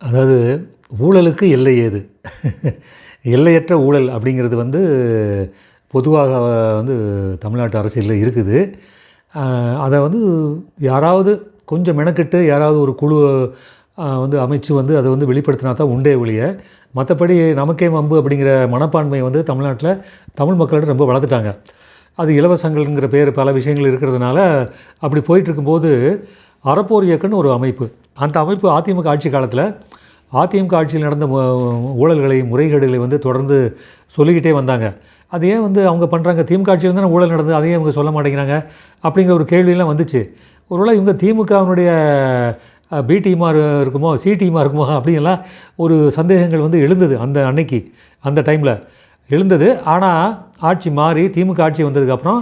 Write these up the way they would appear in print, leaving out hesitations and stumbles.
அதாவது ஊழலுக்கு எல்லை ஏது? எல்லையற்ற ஊழல் அப்படிங்கிறது வந்து பொதுவாக வந்து தமிழ்நாட்டு அரசியலில் இருக்குது. அதை வந்து யாராவது கொஞ்சம் மெனக்கெட்டு யாராவது ஒரு குழு வந்து அமைச்சு வந்து அதை வந்து வெளிப்படுத்தினா தான் உண்டே ஒழிய, மற்றபடி நமக்கே வம்பு அப்படிங்கிற மனப்பான்மை வந்து தமிழ்நாட்டில் தமிழ் மக்களிடம் ரொம்ப வளர்த்துட்டாங்க. அது இலவசங்கள்ங்கிற பேர் பல விஷயங்கள் இருக்கிறதுனால அப்படி போயிட்டுருக்கும்போது அறப்போர் இயக்கம்னு ஒரு அமைப்பு, அந்த அமைப்பு அதிமுக ஆட்சி காலத்தில் அதிமுக ஆட்சியில் நடந்த ஊழல்களை முறைகேடுகளை வந்து தொடர்ந்து சொல்லிக்கிட்டே வந்தாங்க. அது ஏன் வந்து அவங்க பண்ணுறாங்க, திமுக ஆட்சியில் தானே ஊழல் நடந்தது, அதையே அவங்க சொல்ல மாட்டேங்கிறாங்க அப்படிங்கிற ஒரு கேள்வியெல்லாம் வந்துச்சு. ஒருவேளை இவங்க திமுகவினுடைய பி டீமாக இருக்குமோ சி டீமாக இருக்குமோ அப்படிங்கெல்லாம் ஒரு சந்தேகங்கள் வந்து எழுந்தது அந்த அன்னைக்கு, அந்த டைமில் எழுந்தது. ஆனால் ஆட்சி மாறி திமுக ஆட்சி வந்ததுக்கப்புறம்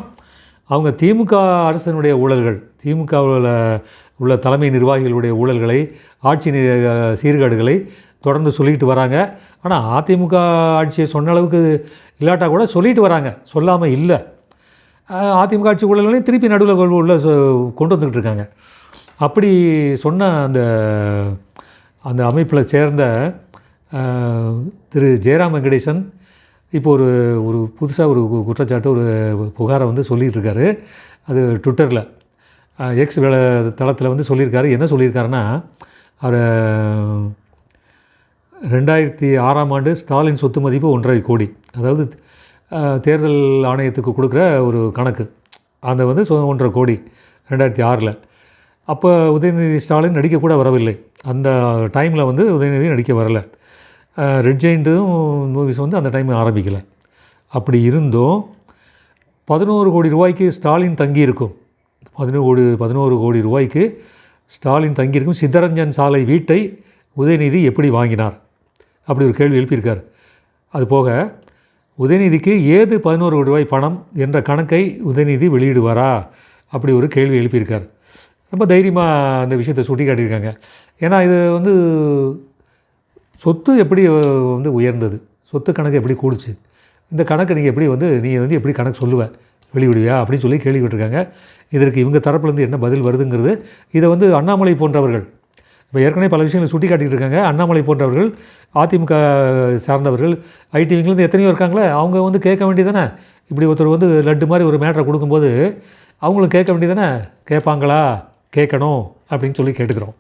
அவங்க திமுக அரசினுடைய ஊழல்கள், திமுகவில் உள்ள தலைமை நிர்வாகிகளுடைய ஊழல்களை, ஆட்சி சீர்கேடுகளை தொடர்ந்து சொல்லிக்கிட்டு வராங்க. ஆனால் அதிமுக ஆட்சியை சொன்ன அளவுக்கு இல்லாட்டா கூட சொல்லிட்டு வராங்க, சொல்லாமல் இல்லை. அதிமுக ஆட்சி ஊழல்களையும் திருப்பி நடுவில் உள்ள கொண்டு வந்துக்கிட்டு இருக்காங்க. அப்படி சொன்ன அந்த அமைப்பில் சேர்ந்த திரு ஜெயராம் வெங்கடேசன் இப்போ ஒரு புதுசாக ஒரு குற்றச்சாட்டு, ஒரு புகாரை வந்து சொல்லிகிட்ருக்காரு. அது ட்விட்டரில் எக்ஸ் தளத்தில் வந்து சொல்லியிருக்காரு. என்ன சொல்லியிருக்காருன்னா, அவர் 2006ஆம் ஆண்டு ஸ்டாலின் சொத்து மதிப்பு 1.5 கோடி, அதாவது தேர்தல் ஆணையத்துக்கு கொடுக்குற ஒரு கணக்கு, அந்த வந்து 1.5 கோடி 2006. அப்போ உதயநிதி ஸ்டாலின் நடிக்கக்கூட வரவில்லை. அந்த டைமில் வந்து உதயநிதி நடிக்க வரலை. ரெட் ஜெயிண்ட்டும் மூவிஸ் வந்து அந்த டைம் ஆரம்பிக்கலை. அப்படி இருந்தும் 11 கோடி ரூபாய்க்கு ஸ்டாலின் தங்கியிருக்கும், 11 கோடி ரூபாய்க்கு ஸ்டாலின் தங்கியிருக்கும் சித்தரஞ்சன் சாலை வீட்டை உதயநிதி எப்படி வாங்கினார் அப்படி ஒரு கேள்வி எழுப்பியிருக்கார். அது போக உதயநிதிக்கு ஏது 11 கோடி ரூபாய் பணம் என்ற கணக்கை உதயநிதி வெளியிடுவாரா அப்படி ஒரு கேள்வி எழுப்பியிருக்கார். ரொம்ப தைரியமாக அந்த விஷயத்தை சுட்டி காட்டியிருக்காங்க. ஏன்னா இது வந்து சொத்து எப்படி வந்து உயர்ந்தது, சொத்து கணக்கு எப்படி கூடுச்சு, இந்த கணக்கை நீங்கள் எப்படி எப்படி கணக்கு சொல்லுவேன், வெளிவிடுவியா அப்படின்னு சொல்லி கேள்வி கேட்டிருக்காங்க. இதற்கு இவங்க தரப்புலேருந்து என்ன பதில் வருதுங்கிறது, இதை வந்து அண்ணாமலை போன்றவர்கள் இப்போ ஏற்கனவே பல விஷயங்களை சுட்டி காட்டிகிட்டு இருக்காங்க. அண்ணாமலை போன்றவர்கள், அதிமுக சார்ந்தவர்கள், ஐடி விங்கிலேருந்து எத்தனையோ இருக்காங்களே, அவங்க வந்து கேட்க வேண்டியதானே. இப்படி ஒருத்தர் வந்து லட்டு மாதிரி ஒரு மேட்டரை கொடுக்கும்போது அவங்களும் கேட்க வேண்டியதானே, கேட்பாங்களா, கேட்கணும் அப்படின்னு சொல்லி கேட்டுக்கிறோம்.